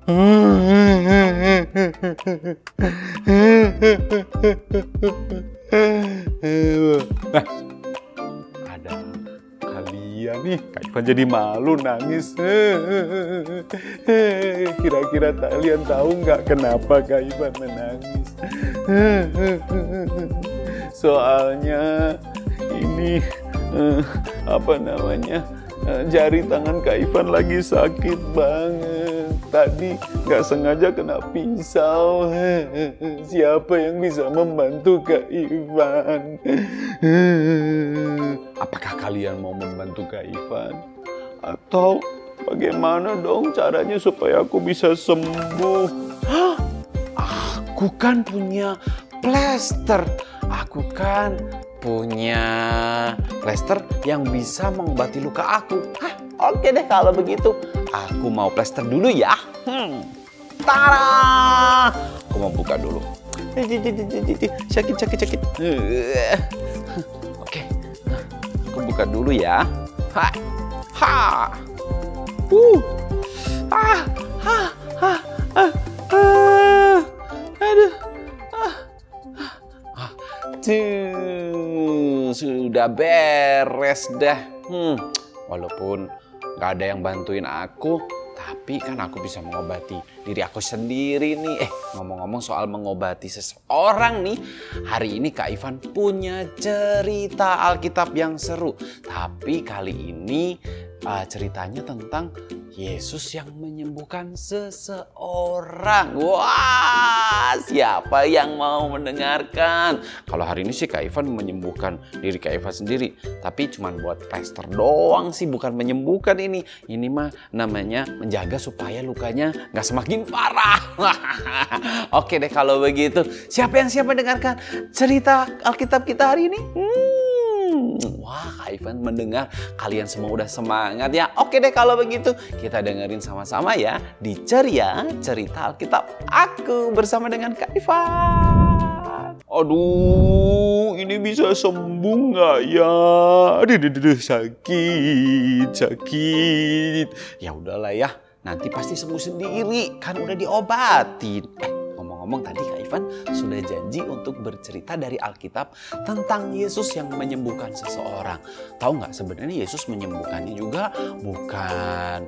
Ada kalian nih, Kak Ivan jadi malu nangis. Kira-kira kalian tahu nggak kenapa Kak Ivan menangis? Soalnya ini jari tangan Kak Ivan lagi sakit banget. Tadi nggak sengaja kena pisau. Siapa yang bisa membantu Kak Ivan? Apakah kalian mau membantu Kak Ivan? Atau bagaimana dong caranya supaya aku bisa sembuh? Hah? Aku kan punya plester. Aku kan punya plester yang bisa mengobati luka aku. Hah, oke deh kalau begitu. Aku mau plester dulu ya. Tara! Aku mau buka dulu. Sakit. Oke, aku buka dulu ya. Aduh. Sudah beres dah. Walaupun gak ada yang bantuin aku, tapi kan aku bisa mengobati diri aku sendiri nih. Ngomong-ngomong soal mengobati seseorang nih, hari ini Kak Ivan punya cerita Alkitab yang seru. Tapi kali ini ceritanya tentang Yesus yang menyembuhkan seseorang. Wah, siapa yang mau mendengarkan? Kalau hari ini sih Kak Ivan menyembuhkan diri Kak Ivan sendiri. Tapi cuma buat plester doang sih, bukan menyembuhkan ini. Ini mah namanya menjaga supaya lukanya nggak semakin parah. Oke deh kalau begitu. Siapa yang siap mendengarkan cerita Alkitab kita hari ini? Wah, Kak Ivan mendengar kalian semua udah semangat ya. Oke deh kalau begitu kita dengerin sama-sama ya di Ceria Cerita Alkitab aku bersama dengan Kak Ivan. Aduh, ini bisa sembuh nggak ya? Aduh, sakit. Ya udahlah ya, nanti pasti sembuh sendiri, kan udah diobatin. Ngomong-ngomong tadi Kak Ivan sudah janji untuk bercerita dari Alkitab tentang Yesus yang menyembuhkan seseorang. Tahu nggak sebenarnya Yesus menyembuhkannya juga bukan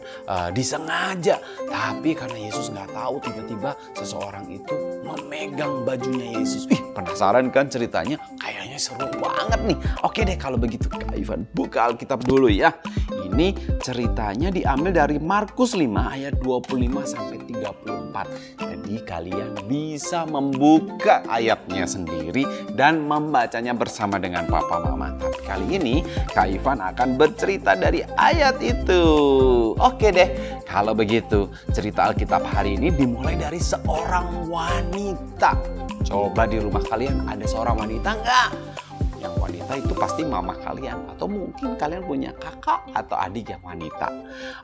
disengaja. Tapi karena Yesus nggak tahu tiba-tiba seseorang itu memegang bajunya Yesus. Penasaran kan ceritanya? Kayaknya seru banget nih. Oke deh kalau begitu Kak Ivan buka Alkitab dulu ya. Ini ceritanya diambil dari Markus 5 ayat 25 sampai 34. Jadi kalian bisa membuka ayatnya sendiri dan membacanya bersama dengan papa mama. Tapi kali ini Kak Ivan akan bercerita dari ayat itu. Oke deh, kalau begitu cerita Alkitab hari ini dimulai dari seorang wanita. Coba di rumah kalian ada seorang wanita nggak? Yang wanita itu pasti mama kalian, atau mungkin kalian punya kakak atau adik yang wanita.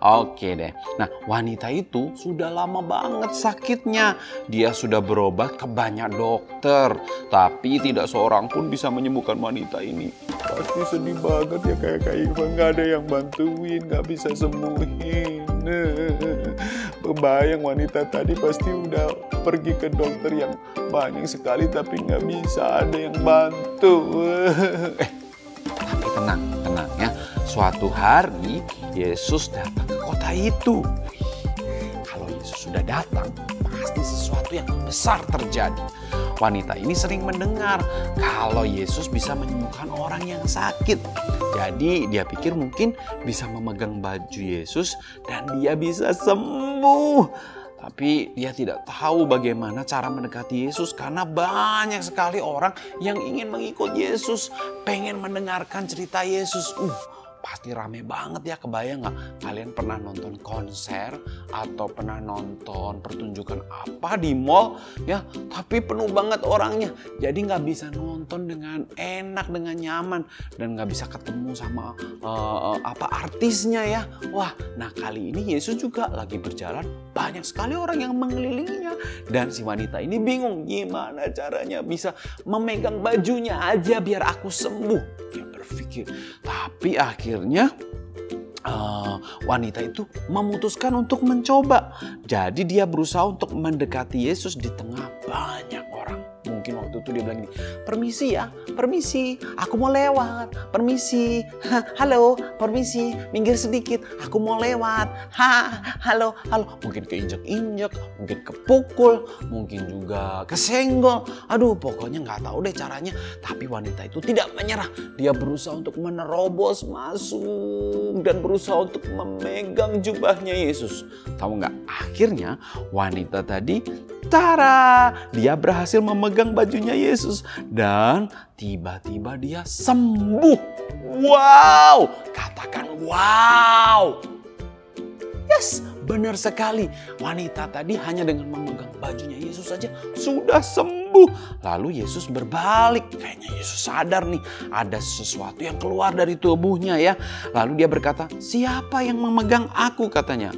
Oke deh. Nah, wanita itu sudah lama banget sakitnya. Dia sudah berobat ke banyak dokter, tapi tidak seorang pun bisa menyembuhkan wanita ini. Pasti sedih banget ya kayak Ivan, nggak ada yang bantuin, nggak bisa sembuhin. Kebayang wanita tadi pasti udah pergi ke dokter yang banyak sekali, tapi nggak bisa ada yang bantu. Tapi tenang ya. Suatu hari Yesus datang ke kota itu. Kalau Yesus sudah datang, pasti sesuatu yang besar terjadi. Wanita ini sering mendengar kalau Yesus bisa menyembuhkan orang yang sakit. Jadi dia pikir mungkin bisa memegang baju Yesus dan dia bisa sembuh. Tapi dia tidak tahu bagaimana cara mendekati Yesus karena banyak sekali orang yang ingin mengikut Yesus, pengen mendengarkan cerita Yesus. Pasti rame banget ya, kebayang nggak? Kalian pernah nonton konser atau pernah nonton pertunjukan apa di mall ya, tapi penuh banget orangnya. Jadi nggak bisa nonton dengan enak, dengan nyaman, dan nggak bisa ketemu sama artisnya ya. Wah, nah kali ini Yesus juga lagi berjalan, banyak sekali orang yang mengelilinginya, dan si wanita ini bingung gimana caranya bisa memegang bajunya aja biar aku sembuh. Dia berpikir, tapi akhirnya wanita itu memutuskan untuk mencoba. Jadi dia berusaha untuk mendekati Yesus di tengah banyak orang. Mungkin waktu itu dia bilang gini, permisi ya, permisi, aku mau lewat, permisi, halo, permisi, minggir sedikit, aku mau lewat, halo. Mungkin keinjek-injek, mungkin kepukul, mungkin juga kesenggol. Aduh, pokoknya nggak tahu deh caranya. Tapi wanita itu tidak menyerah. Dia berusaha untuk menerobos masuk dan berusaha untuk memegang jubahnya Yesus. Tahu nggak? Akhirnya wanita tadi, tara, dia berhasil memegang bajunya Yesus dan tiba-tiba dia sembuh. Wow, katakan wow. Yes, benar sekali. Wanita tadi hanya dengan memegang bajunya Yesus saja sudah sembuh. Lalu Yesus berbalik. Kayaknya Yesus sadar nih ada sesuatu yang keluar dari tubuhnya ya. Lalu dia berkata, siapa yang memegang aku, katanya.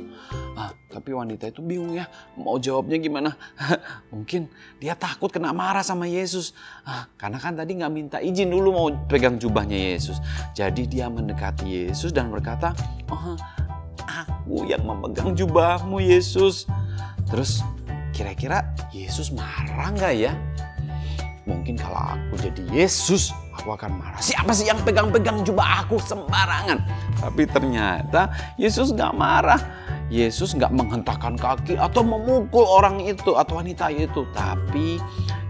Tapi wanita itu bingung ya, mau jawabnya gimana. Mungkin dia takut kena marah sama Yesus. Karena kan tadi gak minta izin dulu mau pegang jubahnya Yesus. Jadi dia mendekati Yesus dan berkata, aku yang memegang jubahmu Yesus. Terus kira-kira Yesus marah gak ya? Mungkin kalau aku jadi Yesus, aku akan marah. Siapa sih yang pegang-pegang jubah aku sembarangan? Tapi ternyata Yesus gak marah. Yesus gak menghentakkan kaki atau memukul orang itu atau wanita itu. Tapi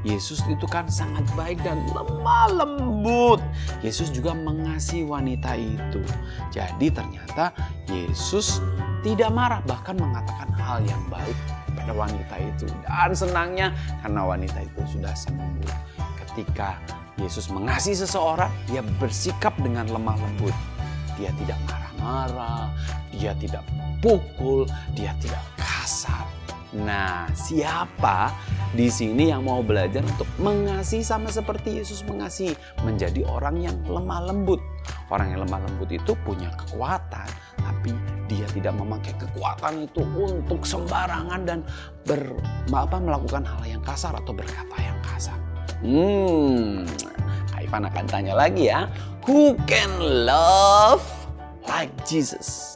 Yesus itu kan sangat baik dan lemah lembut. Yesus juga mengasihi wanita itu. Jadi ternyata Yesus tidak marah, bahkan mengatakan hal yang baik pada wanita itu. Dan senangnya karena wanita itu sudah sembuh. Ketika Yesus mengasihi seseorang, dia bersikap dengan lemah lembut. Dia tidak marah-marah, dia tidak pukul, dia tidak kasar. Nah, siapa di sini yang mau belajar untuk mengasihi sama seperti Yesus mengasihi, menjadi orang yang lemah lembut? Orang yang lemah lembut itu punya kekuatan, tapi dia tidak memakai kekuatan itu untuk sembarangan dan melakukan hal yang kasar atau berkata yang kasar. Kak Ivan akan tanya lagi ya. Who can love like Jesus?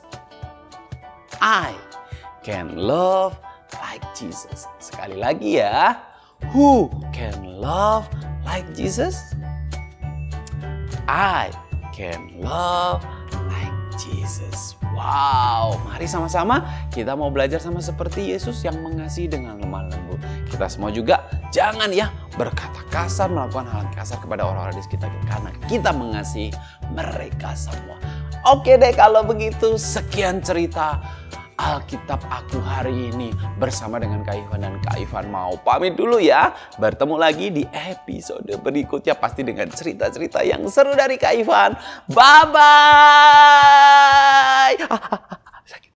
I can love like Jesus. Sekali lagi ya. Who can love like Jesus? I can love like Jesus. Wow, mari sama-sama kita mau belajar sama seperti Yesus yang mengasihi dengan lemah lembut. Kita semua juga jangan ya berkata kasar, melakukan hal kasar kepada orang-orang di sekitar kita, karena kita mengasihi mereka semua. Oke deh kalau begitu, sekian cerita Alkitab aku hari ini bersama dengan Kak Ivan, dan Kak Ivan mau pamit dulu ya. Bertemu lagi di episode berikutnya pasti dengan cerita-cerita yang seru dari Kak Ivan. Bye-bye.